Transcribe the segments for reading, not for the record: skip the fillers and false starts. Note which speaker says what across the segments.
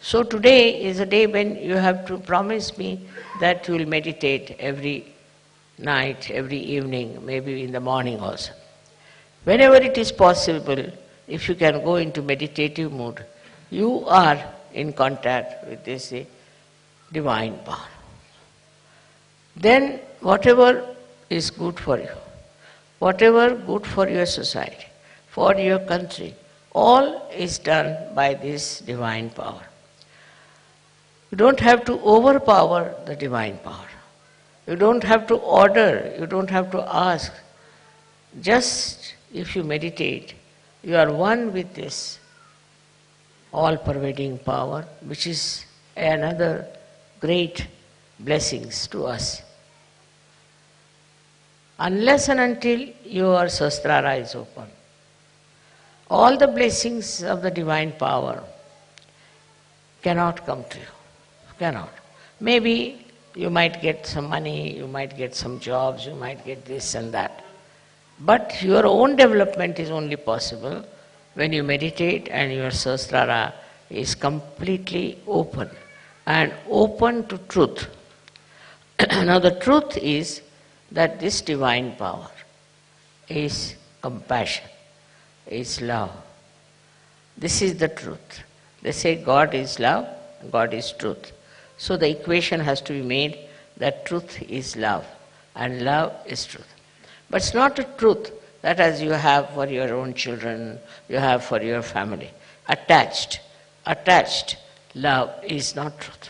Speaker 1: So today is a day when you have to promise me that you will meditate every night, every evening, maybe in the morning also. Whenever it is possible, if you can go into meditative mood, you are in contact with this divine power. Then whatever is good for you, whatever good for your society, for your country, all is done by this divine power. You don't have to overpower the divine power. You don't have to order, you don't have to ask. Just if you meditate, you are one with this all-pervading power, which is another great blessings to us. Unless and until your Sahasrara is open, all the blessings of the divine power cannot come to you. Cannot. Maybe you might get some money, you might get some jobs, you might get this and that. But your own development is only possible when you meditate and your Sahasrara is completely open and open to truth. Now the truth is that this divine power is compassion, is love. This is the truth. They say God is love, God is truth. So the equation has to be made that truth is love and love is truth. But it's not a truth that as you have for your own children, you have for your family. Attached love is not truth.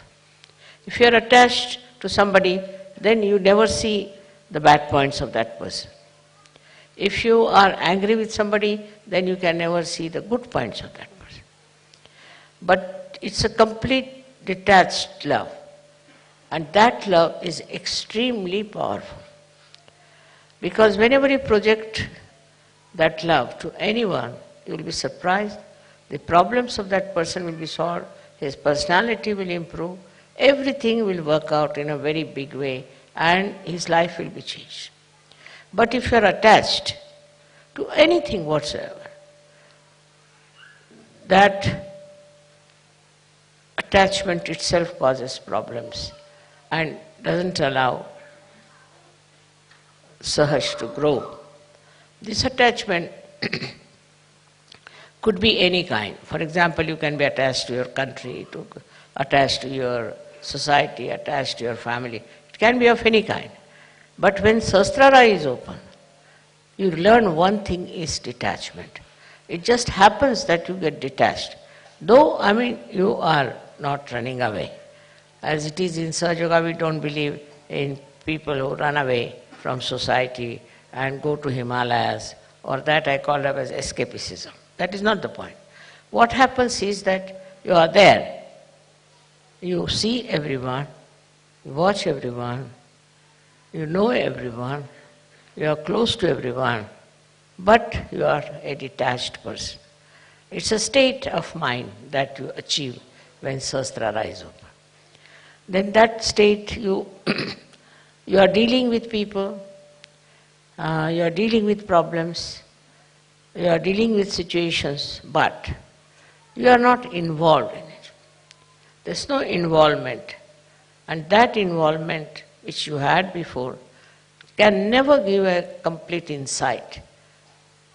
Speaker 1: If you are attached to somebody, then you never see the bad points of that person. If you are angry with somebody, then you can never see the good points of that person. But it's a complete detached love. And that love is extremely powerful. Because whenever you project that love to anyone, you will be surprised. The problems of that person will be solved, his personality will improve, everything will work out in a very big way, and his life will be changed. But if you are attached to anything whatsoever, that attachment itself causes problems and doesn't allow Sahaj to grow. This attachment could be any kind. For example, you can be attached to your country, attached to your society, attached to your family. It can be of any kind. But when Sahasrara is open, you learn one thing is detachment. It just happens that you get detached. Though, you are not running away. As it is in Sahaja Yoga, we don't believe in people who run away from society and go to Himalayas, or that I call it as escapism. That is not the point. What happens is that you are there. You see everyone, you watch everyone, you know everyone, you are close to everyone, but you are a detached person. It's a state of mind that you achieve when Sahasrara is open. Then that state you are dealing with people, you are dealing with problems, you are dealing with situations, but you are not involved in it. There's no involvement. And that involvement which you had before can never give a complete insight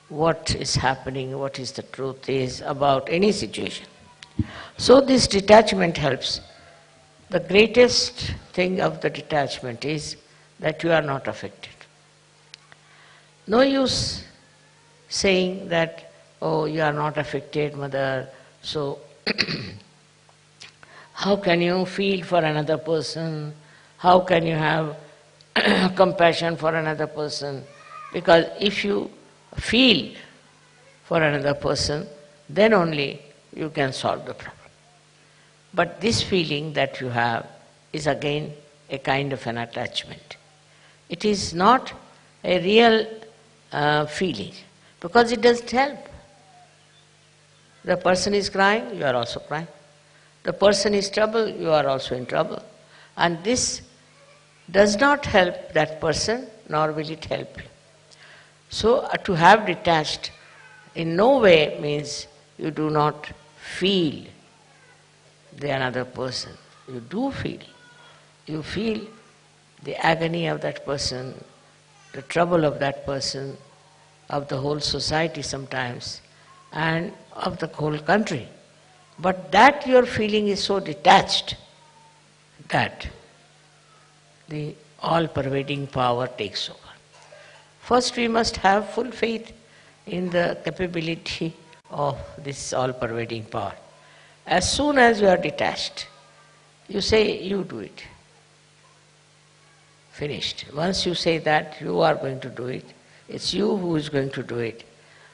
Speaker 1: what is happening, what is the truth is about any situation. So this detachment helps. The greatest thing of the detachment is that you are not affected. No use saying that, oh, you are not affected, mother, so how can you feel for another person? How can you have compassion for another person? Because if you feel for another person, then only you can solve the problem. But this feeling that you have is again a kind of an attachment. It is not a real feeling, because it doesn't help. The person is crying, you are also crying. The person is trouble, you are also in trouble. And this does not help that person, nor will it help you. So to have detached in no way means you do not feel the another person. You do feel. You feel the agony of that person, the trouble of that person, of the whole society sometimes, and of the whole country. But that your feeling is so detached that the all-pervading power takes over. First, we must have full faith in the capability of this all-pervading power. As soon as you are detached, you say, you do it. Finished. Once you say that you are going to do it, it's you who is going to do it.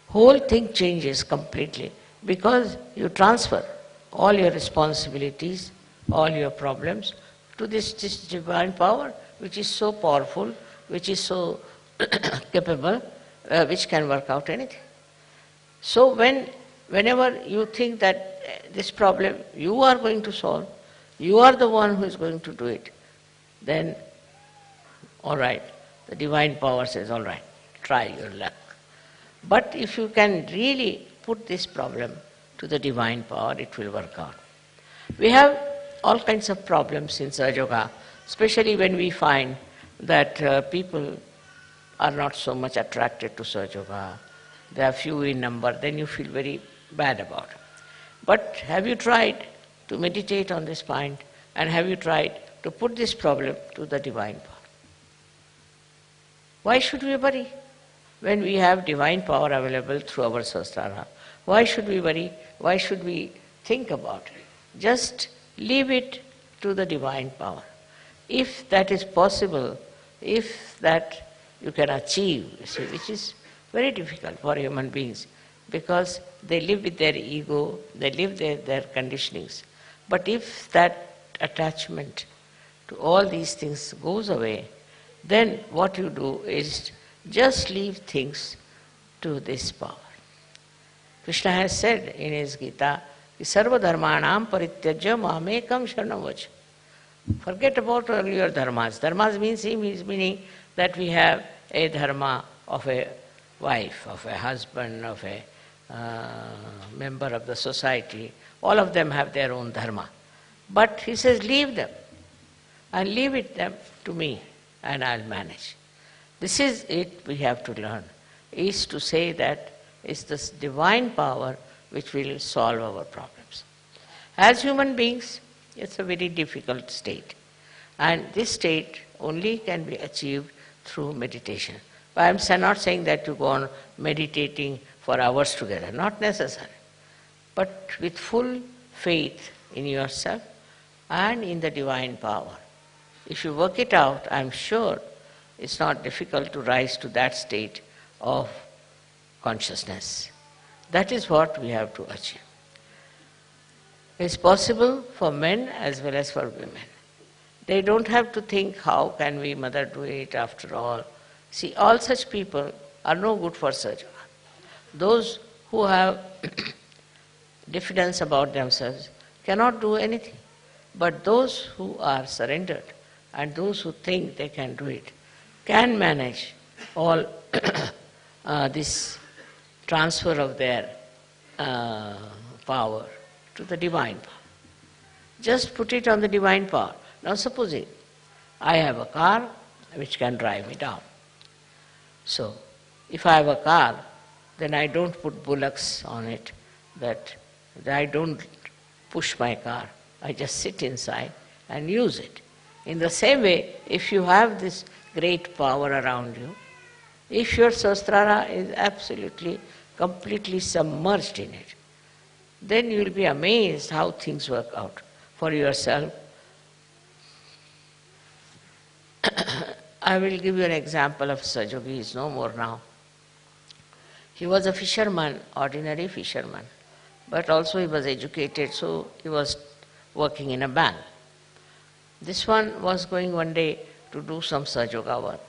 Speaker 1: Whole thing changes completely because you transfer all your responsibilities, all your problems to this divine power which is so powerful, which is so capable, which can work out anything. So whenever you think that this problem you are going to solve, you are the one who is going to do it, then all right, the divine power says, all right, try your luck. But if you can really put this problem to the divine power, it will work out. We have all kinds of problems in Sahaja Yoga, especially when we find that people are not so much attracted to Sahaja Yoga. They are few in number, then you feel very bad about it. But have you tried to meditate on this point, and have you tried to put this problem to the divine power? Why should we worry when we have divine power available through our Sahasrara? Why should we worry? Why should we think about it? Just leave it to the divine power. If that is possible, if that you can achieve, you see, which is very difficult for human beings because they live with their ego, they live their conditionings. But if that attachment to all these things goes away, then what you do is just leave things to this power. Krishna has said in his Gita, Sarva dharmanam parityajya mamekam sharanam vacha. Forget about all your dharmas. Dharmas means meaning that we have a dharma of a wife, of a husband, of a member of the society. All of them have their own dharma. But he says, leave them and leave it them to me and I'll manage. This is it we have to learn, is to say that it's this divine power which will solve our problems. As human beings, it's a very difficult state. And this state only can be achieved through meditation. But I'm not saying that you go on meditating for hours together, not necessary. But with full faith in yourself and in the divine power. If you work it out, I'm sure it's not difficult to rise to that state of consciousness. That is what we have to achieve. It's possible for men as well as for women. They don't have to think, how can we, mother, do it after all? See, all such people are no good for Sahaja Yoga. Those who have diffidence about themselves cannot do anything. But those who are surrendered and those who think they can do it can manage all this transfer of their power to the divine power. Just put it on the divine power. Now supposing I have a car which can drive me down. So if I have a car, then I don't put bullocks on it, that I don't push my car. I just sit inside and use it. In the same way, if you have this great power around you, if your Sahasrara is absolutely, completely submerged in it, then you will be amazed how things work out for yourself. I will give you an example of Sahaja Yogi. He is no more now. He was a fisherman, ordinary fisherman, but also he was educated, so he was working in a bank. This one was going one day to do some Sahaja Yoga work.